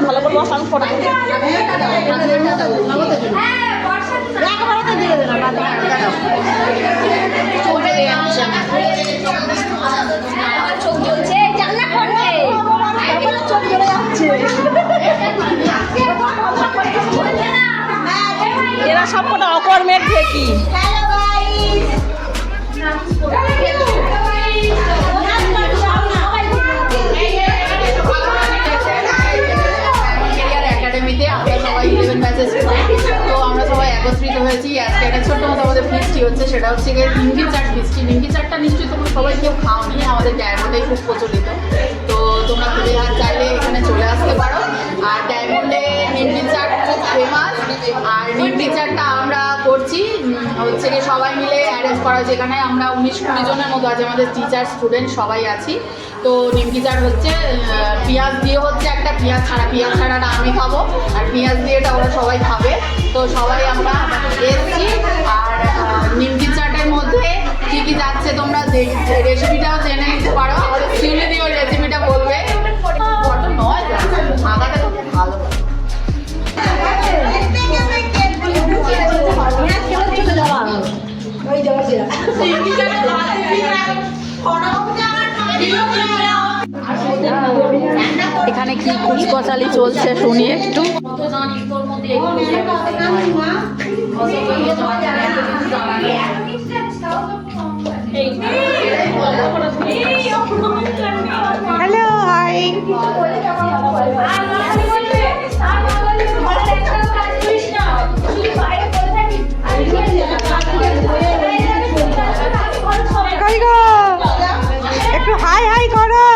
ভালো করে বস, আমি ফটো চোখ জ্বলছে, জানলা খুলবে, চোখ জ্বলে যাচ্ছে। এরা সব কটা অকর্মের ঠেকি। তো আমরা সবাই একত্রিত হয়েছি আজকে একটা ছোট্ট মতো আমাদের ফিস্টি হচ্ছে, সেটা হচ্ছে নিমকি চাট ফিস্টি। নিমকি চাটটা নিশ্চয়ই তোমরা সবাই কেউ খাওনি, আমাদের ডায়মন্ডেই খুব প্রচলিত। তো তোমরা কুড়িহাট চাইলে এখানে চলে আসতে পারো। আর ডায়মন্ডে নিমকি চাট খুব ফেমাস। আর নিমকি চাটটা আমরা করছি হচ্ছে কি সবাই মিলে অ্যারেঞ্জ করা হয়েছে। এখানে আমরা 19-20 জনের মতো আছে, আমাদের টিচার স্টুডেন্ট সবাই আছি। তো নিমকি চাট হচ্ছে পেঁয়াজ দিয়ে হচ্ছে, একটা পেঁয়াজ ছাড়াটা আমি খাবো, আর পেঁয়াজ দিয়েটা ওরা সবাই খাবে। তো সবাই আমরা এসছি। আর নিমকি চাটের মধ্যে কী কী যাচ্ছে তোমরা রেসিপিটাও জেনে নিতে পারো। শিউলি দিয়ে রেসিপিটা বলবে। নয় আগাটা তো খুব ভালো। এখানে কি কুচকচালি চলছে শুনি একটু। Hello, hi. একটু হাই হাই করো।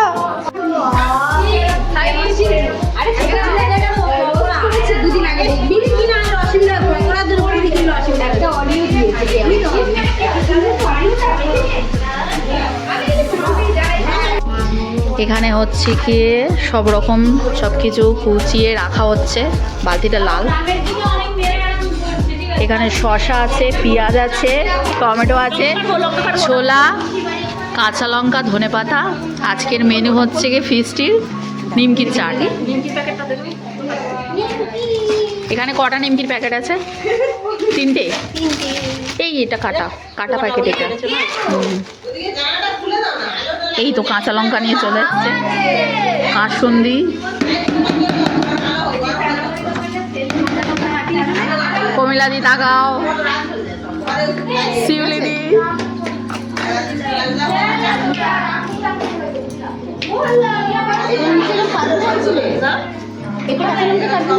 দুদিন আগে এখানে হচ্ছে কি সব রকম সব কিছু কুচিয়ে রাখা হচ্ছে। বালতিটা লাল। এখানে শসা আছে, পেঁয়াজ আছে, টমেটো আছে, ছোলা, কাঁচা লঙ্কা, ধনেপাতা। আজকের মেনু হচ্ছে কি ফিস্টির নিমকির চাট। এখানে কটা নিমকির প্যাকেট আছে? 3টে। এই এটা কাটা প্যাকেট এটা। এই তো কাঁচা লঙ্কা নিয়ে চলে এসছে, কাসুন্দি, কমিলা দি তাকাও, শিউলি দি,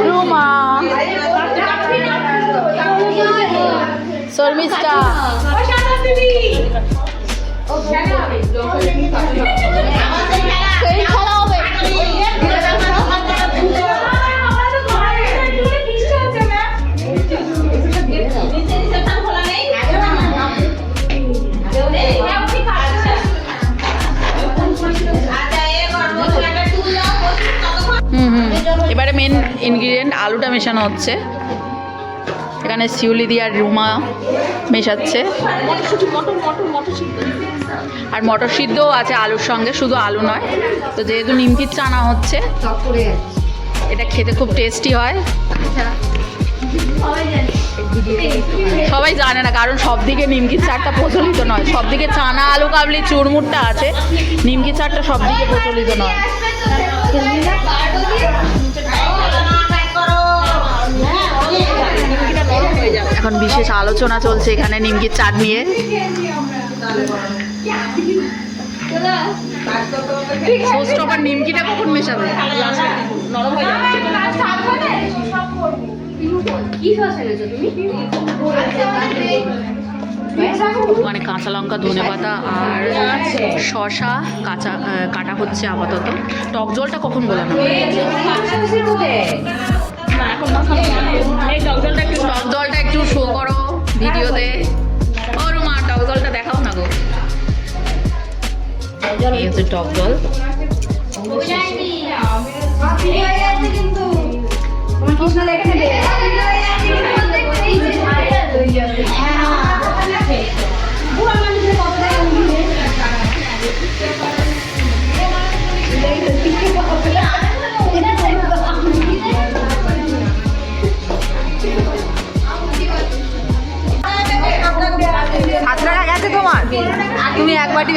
রুমা, শর্মিষ্ঠা, এবারে মেন ইনগ্রিডিয়েন্ট আলুটা মেশানো হচ্ছে। এখানে শিউলি দিয়ে আর রুমা মেশাচ্ছে। আর মটর সিদ্ধও আছে আলুর সঙ্গে, শুধু আলু নয়। তো যেহেতু নিমকির চানা হচ্ছে, এটা খেতে খুব টেস্টি হয়। সবাই জানে না, কারণ সব দিকে নিমকির চাটটা প্রচলিত নয়। সব দিকে চানা, আলু কাবলি, চুরমুরটা আছে, নিমকির চাটটা সব দিকে প্রচলিত নয়। এখন বিশেষ আলোচনা চলছে এখানে নিমকির চাট নিয়ে। নিমকিটা কখন মেশাবে? নরম হয়ে যাবে। মানে কাঁচা লঙ্কা, ধনেপাতা আর শসা কাটা হচ্ছে আপাতত। টক জলটা কখন বলানো? টক জলটা একটু শো করো ভিডিওতে। ও রুমা, টক জলটা দেখাও না গো। এই হচ্ছে টক জল।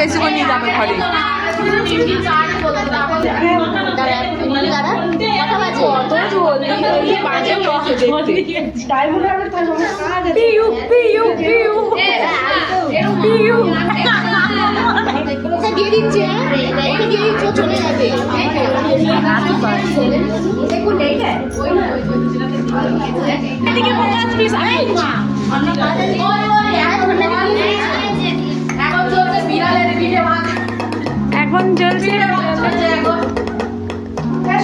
বেশি করে নিয়ে যাবে ঘরে। নিমকি চাট বলতে দাঁড়া, কটা বাজে? পিউ পিউ পিউ পিউ। ওকে দিয়ে দিচ্ছে, ওকে দিয়ে দিচ্ছে, ও চলে যাবে। এখন চলছে বিড়ালের পিঠে ভাত। এখন চলছে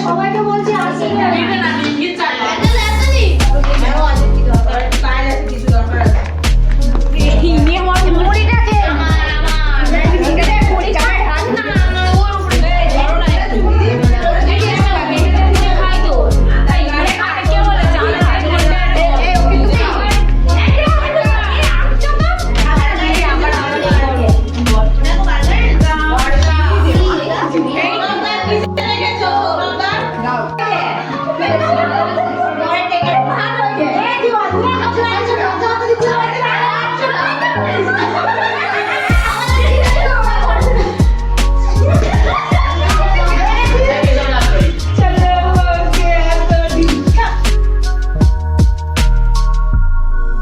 সবাইকে বলছি আসি না।